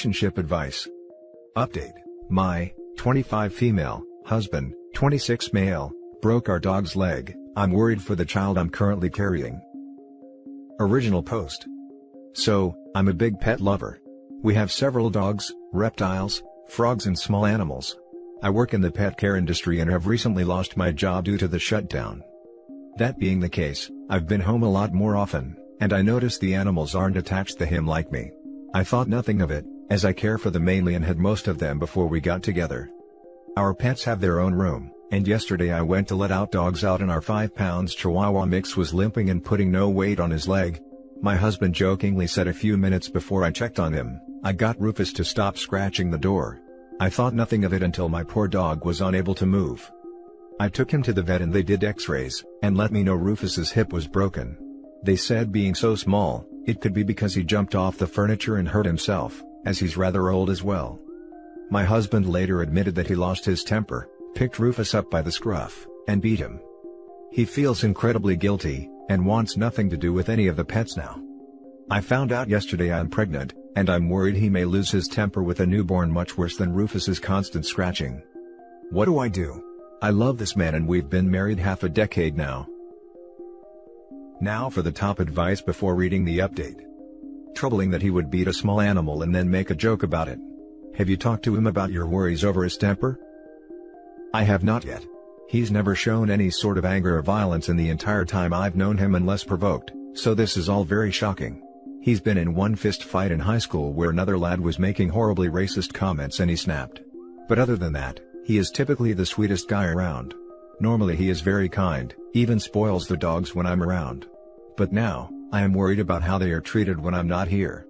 Relationship advice. Update. My 25 female husband, 26 male, broke our dog's leg. I'm worried for the child I'm currently carrying. Original post. So, I'm a big pet lover. We have several dogs, reptiles, frogs and small animals. I work in the pet care industry and have recently lost my job due to the shutdown. That being the case, I've been home a lot more often, and I noticed the animals aren't attached to him like me. I thought nothing of it, as I care for them mainly and had most of them before we got together. Our pets have their own room, and yesterday I went to let out dogs out and our 5-pound Chihuahua mix was limping and putting no weight on his leg. My husband jokingly said a few minutes before I checked on him, I got Rufus to stop scratching the door. I thought nothing of it until my poor dog was unable to move. I took him to the vet and they did x-rays, and let me know Rufus's hip was broken. They said being so small, it could be because he jumped off the furniture and hurt himself, as he's rather old as well. My husband later admitted that he lost his temper, picked Rufus up by the scruff, and beat him. He feels incredibly guilty, and wants nothing to do with any of the pets now. I found out yesterday I'm pregnant, and I'm worried he may lose his temper with a newborn, much worse than Rufus's constant scratching. What do I do? I love this man and we've been married half a decade now. Now for the top advice before reading the update. Troubling that he would beat a small animal and then make a joke about it. Have you talked to him about your worries over his temper? I have not yet. He's never shown any sort of anger or violence in the entire time I've known him unless provoked, so this is all very shocking. He's been in one fist fight in high school where another lad was making horribly racist comments and he snapped. But other than that, he is typically the sweetest guy around. Normally he is very kind, even spoils the dogs when I'm around. But now, I am worried about how they are treated when I'm not here.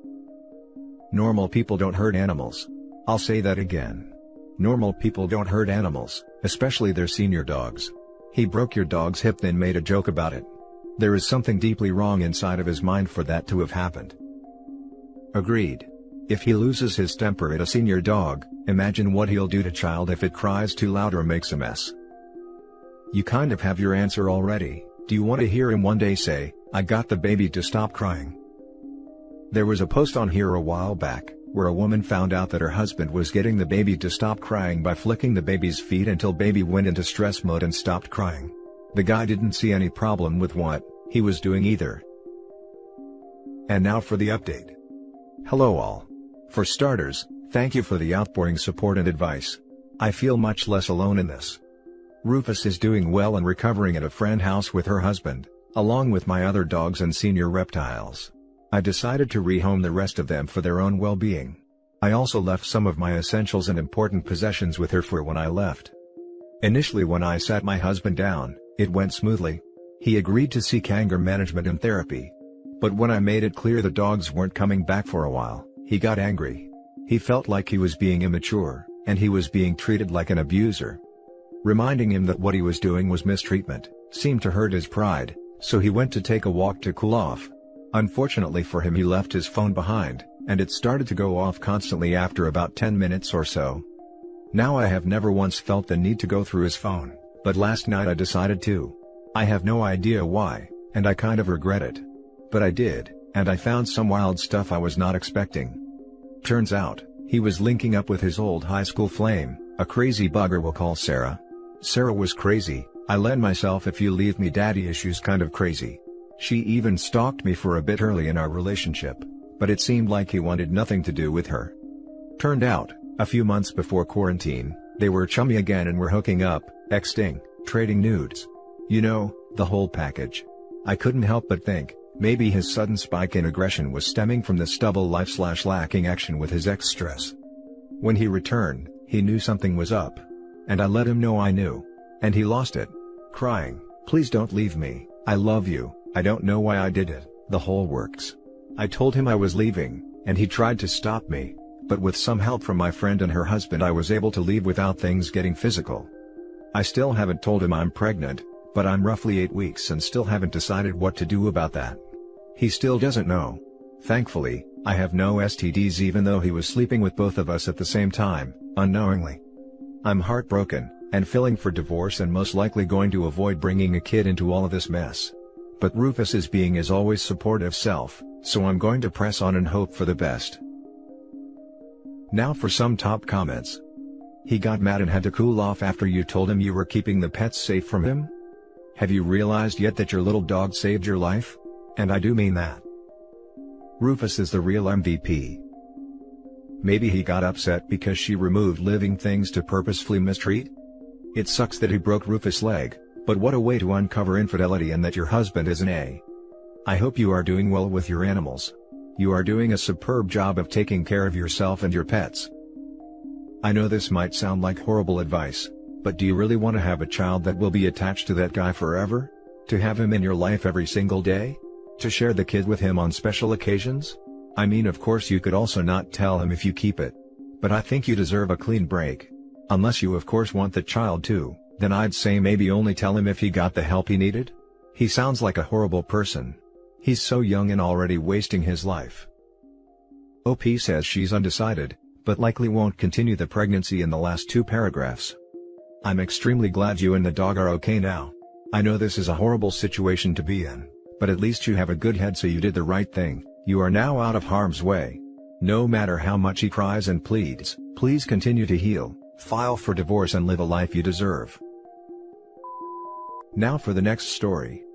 Normal people don't hurt animals. I'll say that again. Normal people don't hurt animals, especially their senior dogs. He broke your dog's hip then made a joke about it. There is something deeply wrong inside of his mind for that to have happened. Agreed. If he loses his temper at a senior dog, imagine what he'll do to child if it cries too loud or makes a mess. You kind of have your answer already. Do you want to hear him one day say, "I got the baby to stop crying"? There was a post on here a while back, where a woman found out that her husband was getting the baby to stop crying by flicking the baby's feet until baby went into stress mode and stopped crying. The guy didn't see any problem with what he was doing either. And now for the update. Hello all. For starters, thank you for the outpouring support and advice. I feel much less alone in this. Rufus is doing well and recovering at a friend house with her husband, along with my other dogs and senior reptiles. I decided to rehome the rest of them for their own well-being. I also left some of my essentials and important possessions with her for when I left. Initially when I sat my husband down, it went smoothly. He agreed to seek anger management and therapy. But when I made it clear the dogs weren't coming back for a while, he got angry. He felt like he was being immature, and he was being treated like an abuser. Reminding him that what he was doing was mistreatment seemed to hurt his pride, so he went to take a walk to cool off. Unfortunately for him, he left his phone behind, and it started to go off constantly after about 10 minutes or so. Now I have never once felt the need to go through his phone, but last night I decided to. I have no idea why, and I kind of regret it. But I did, and I found some wild stuff I was not expecting. Turns out, he was linking up with his old high school flame, a crazy bugger we'll call Sarah. Sarah was crazy. I led myself if you leave me daddy issues kind of crazy. She even stalked me for a bit early in our relationship, but it seemed like he wanted nothing to do with her. Turned out, a few months before quarantine, they were chummy again and were hooking up, texting, trading nudes. You know, the whole package. I couldn't help but think, maybe his sudden spike in aggression was stemming from the stubble life/lacking action with his ex-stress. When he returned, he knew something was up. And I let him know I knew. And he lost it. Crying, "Please don't leave me, I love you, I don't know why I did it," the whole works. I told him I was leaving, and he tried to stop me, but with some help from my friend and her husband I was able to leave without things getting physical. I still haven't told him I'm pregnant, but I'm roughly 8 weeks and still haven't decided what to do about that. He still doesn't know. Thankfully, I have no STDs even though he was sleeping with both of us at the same time, unknowingly. I'm heartbroken, and feeling for divorce and most likely going to avoid bringing a kid into all of this mess. But Rufus is being his always supportive self, so I'm going to press on and hope for the best. Now for some top comments. He got mad and had to cool off after you told him you were keeping the pets safe from him? Have you realized yet that your little dog saved your life? And I do mean that. Rufus is the real MVP. Maybe he got upset because she removed living things to purposefully mistreat? It sucks that he broke Rufus' leg, but what a way to uncover infidelity and that your husband is an A. I hope you are doing well with your animals. You are doing a superb job of taking care of yourself and your pets. I know this might sound like horrible advice, but do you really want to have a child that will be attached to that guy forever? To have him in your life every single day? To share the kid with him on special occasions? I mean, of course you could also not tell him if you keep it. But I think you deserve a clean break. Unless you of course want the child too, then I'd say maybe only tell him if he got the help he needed. He sounds like a horrible person. He's so young and already wasting his life. OP says she's undecided, but likely won't continue the pregnancy in the last 2 paragraphs. I'm extremely glad you and the dog are okay now. I know this is a horrible situation to be in, but at least you have a good head, so you did the right thing. You are now out of harm's way. No matter how much he cries and pleads, please continue to heal, file for divorce and live a life you deserve. Now for the next story.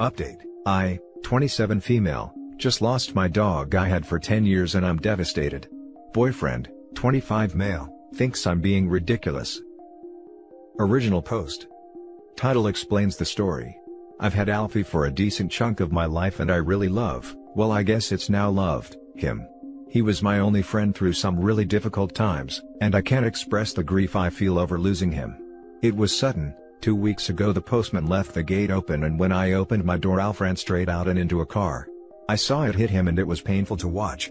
Update. I, 27 female, just lost my dog I had for 10 years and I'm devastated. Boyfriend, 25 male, thinks I'm being ridiculous. Original post. Title explains the story. I've had Alfie for a decent chunk of my life and I really love, well I guess it's now loved, him. He was my only friend through some really difficult times, and I can't express the grief I feel over losing him. It was sudden. 2 weeks ago the postman left the gate open and when I opened my door Alf ran straight out and into a car. I saw it hit him and it was painful to watch.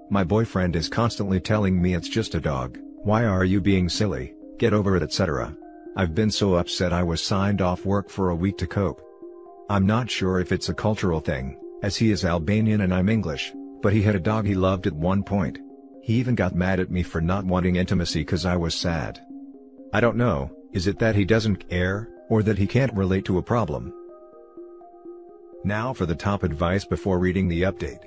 My boyfriend is constantly telling me it's just a dog, why are you being silly, get over it, etc. I've been so upset I was signed off work for a week to cope. I'm not sure if it's a cultural thing, as he is Albanian and I'm English, but he had a dog he loved at one point. He even got mad at me for not wanting intimacy cause I was sad. I don't know, is it that he doesn't care, or that he can't relate to a problem? Now for the top advice before reading the update.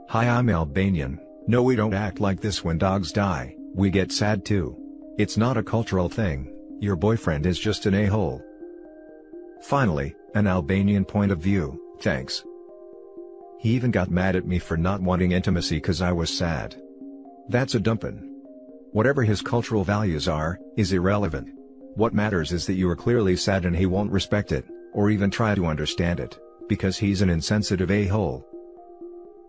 Hi, I'm Albanian. No, we don't act like this when dogs die, we get sad too. It's not a cultural thing, your boyfriend is just an a-hole. Finally, an Albanian point of view, thanks. He even got mad at me for not wanting intimacy cause I was sad. That's a dumpin'. Whatever his cultural values are, is irrelevant. What matters is that you are clearly sad and he won't respect it, or even try to understand it, because he's an insensitive a-hole.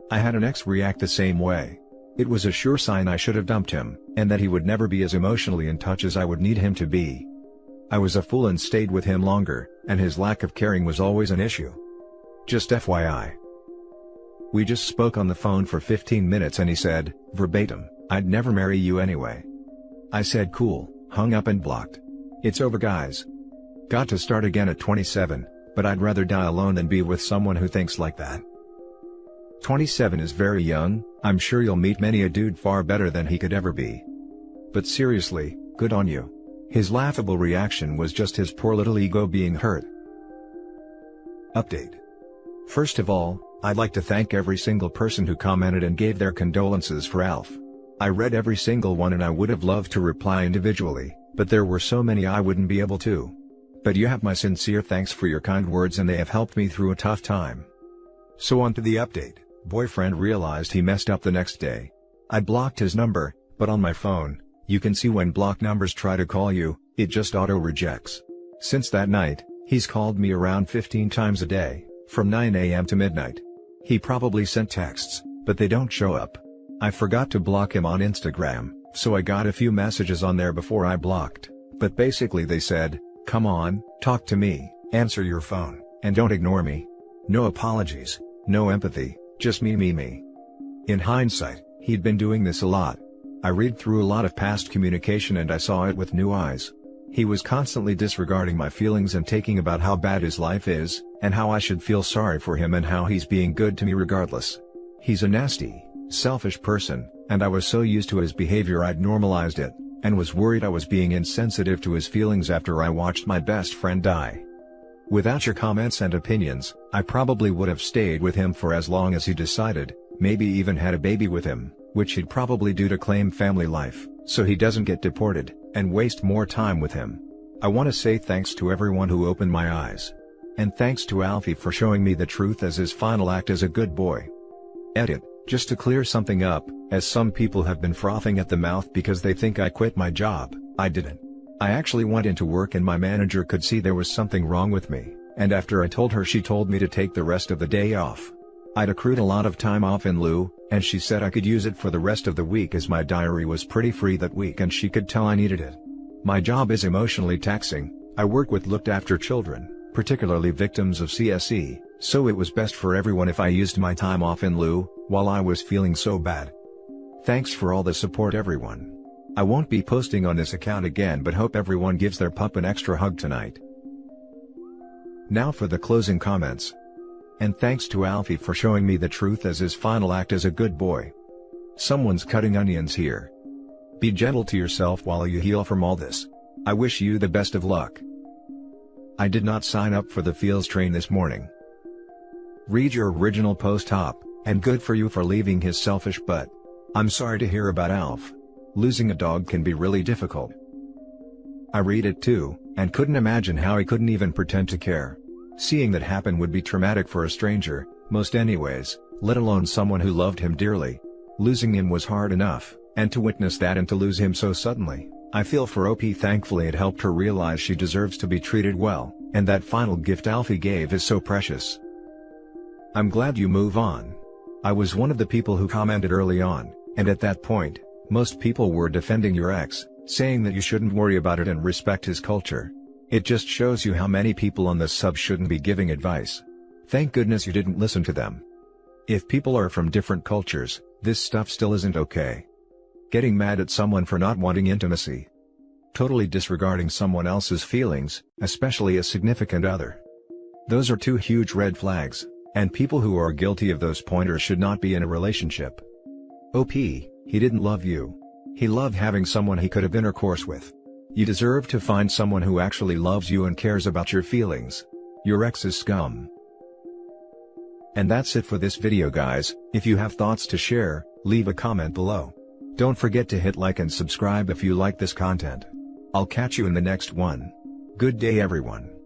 I had an ex react the same way. It was a sure sign I should have dumped him, and that he would never be as emotionally in touch as I would need him to be. I was a fool and stayed with him longer, and his lack of caring was always an issue. Just FYI. We just spoke on the phone for 15 minutes and he said, verbatim, I'd never marry you anyway. I said cool, hung up and blocked. It's over guys. Got to start again at 27, but I'd rather die alone than be with someone who thinks like that. 27 is very young, I'm sure you'll meet many a dude far better than he could ever be. But seriously, good on you. His laughable reaction was just his poor little ego being hurt. Update. First of all, I'd like to thank every single person who commented and gave their condolences for Alf. I read every single one and I would have loved to reply individually, but there were so many I wouldn't be able to. But you have my sincere thanks for your kind words and they have helped me through a tough time. So on to the update. Boyfriend realized he messed up the next day. I blocked his number, but on my phone, you can see when blocked numbers try to call you, it just auto-rejects. Since that night, he's called me around 15 times a day, from 9 AM to midnight. He probably sent texts, but they don't show up. I forgot to block him on Instagram, so I got a few messages on there before I blocked, but basically they said, come on, talk to me, answer your phone, and don't ignore me. No apologies, no empathy, just me. In hindsight, he'd been doing this a lot. I read through a lot of past communication and I saw it with new eyes. He was constantly disregarding my feelings and taking about how bad his life is, and how I should feel sorry for him and how he's being good to me regardless. He's a nasty, selfish person, and I was so used to his behavior I'd normalized it, and was worried I was being insensitive to his feelings after I watched my best friend die. Without your comments and opinions, I probably would have stayed with him for as long as he decided, maybe even had a baby with him, which he'd probably do to claim family life, so he doesn't get deported, and waste more time with him. I want to say thanks to everyone who opened my eyes. And thanks to Alfie for showing me the truth as his final act as a good boy. Edit, just to clear something up, as some people have been frothing at the mouth because they think I quit my job, I didn't. I actually went into work and my manager could see there was something wrong with me, and after I told her, she told me to take the rest of the day off. I'd accrued a lot of time off in lieu, and she said I could use it for the rest of the week as my diary was pretty free that week and she could tell I needed it. My job is emotionally taxing. I work with looked after children, particularly victims of CSE, so it was best for everyone if I used my time off in lieu, while I was feeling so bad. Thanks for all the support, everyone. I won't be posting on this account again, but hope everyone gives their pup an extra hug tonight. Now for the closing comments. And thanks to Alfie for showing me the truth as his final act as a good boy. Someone's cutting onions here. Be gentle to yourself while you heal from all this. I wish you the best of luck. I did not sign up for the feels train this morning. Read your original post up, and good for you for leaving his selfish butt. I'm sorry to hear about Alf. Losing a dog can be really difficult. I read it too, and couldn't imagine how he couldn't even pretend to care. Seeing that happen would be traumatic for a stranger, most anyways, let alone someone who loved him dearly. Losing him was hard enough, and to witness that and to lose him so suddenly, I feel for OP. Thankfully it helped her realize she deserves to be treated well, and that final gift Alfie gave is so precious. I'm glad you move on. I was one of the people who commented early on, and at that point, most people were defending your ex, saying that you shouldn't worry about it and respect his culture. It just shows you how many people on this sub shouldn't be giving advice. Thank goodness you didn't listen to them. If people are from different cultures, this stuff still isn't okay. Getting mad at someone for not wanting intimacy. Totally disregarding someone else's feelings, especially a significant other. Those are two huge red flags, and people who are guilty of those pointers should not be in a relationship. OP, he didn't love you. He loved having someone he could have intercourse with. You deserve to find someone who actually loves you and cares about your feelings. Your ex is scum. And that's it for this video, guys. If you have thoughts to share, leave a comment below. Don't forget to hit like and subscribe if you like this content. I'll catch you in the next one. Good day, everyone.